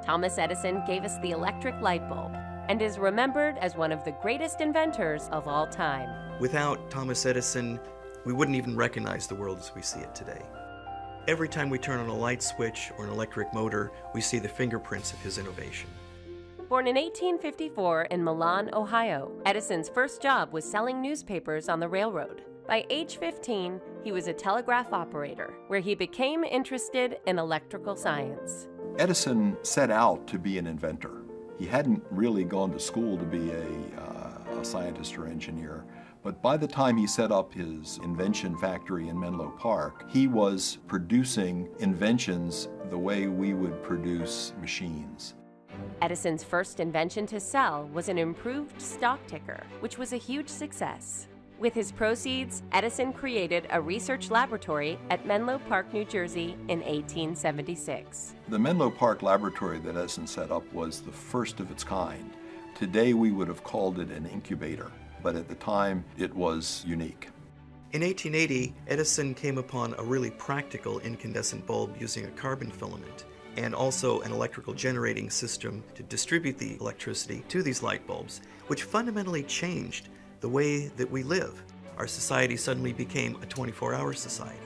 Thomas Edison gave us the electric light bulb and is remembered as one of the greatest inventors of all time. Without Thomas Edison, we wouldn't even recognize the world as we see it today. Every time we turn on a light switch or an electric motor, we see the fingerprints of his innovation. Born in 1854 in Milan, Ohio, Edison's first job was selling newspapers on the railroad. By age 15, he was a telegraph operator, where he became interested in electrical science. Edison set out to be an inventor. He hadn't really gone to school to be a scientist or engineer, but by the time he set up his invention factory in Menlo Park, he was producing inventions the way we would produce machines. Edison's first invention to sell was an improved stock ticker, which was a huge success. With his proceeds, Edison created a research laboratory at Menlo Park, New Jersey in 1876. The Menlo Park laboratory that Edison set up was the first of its kind. Today we would have called it an incubator, but at the time it was unique. In 1880, Edison came upon a really practical incandescent bulb using a carbon filament, and also an electrical generating system to distribute the electricity to these light bulbs, which fundamentally changed the way that we live. Our society suddenly became a 24-hour society.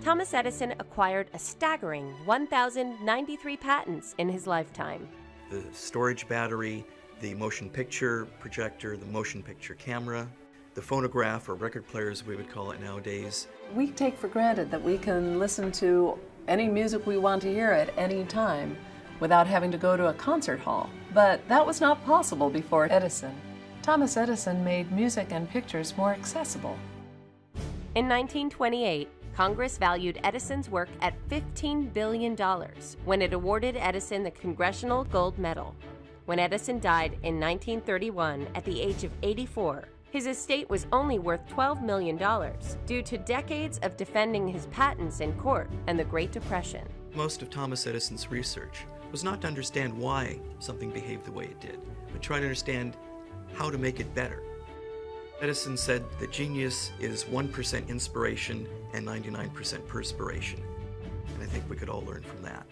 Thomas Edison acquired a staggering 1,093 patents in his lifetime. The storage battery, the motion picture projector, the motion picture camera, the phonograph, or record player as we would call it nowadays. We take for granted that we can listen to any music we want to hear at any time without having to go to a concert hall. But that was not possible before Edison. Thomas Edison made music and pictures more accessible. In 1928, Congress valued Edison's work at $15 billion when it awarded Edison the Congressional Gold Medal. When Edison died in 1931 at the age of 84, his estate was only worth $12 million due to decades of defending his patents in court and the Great Depression. Most of Thomas Edison's research was not to understand why something behaved the way it did, but try to understand how to make it better. Edison said that genius is 1% inspiration and 99% perspiration, and I think we could all learn from that.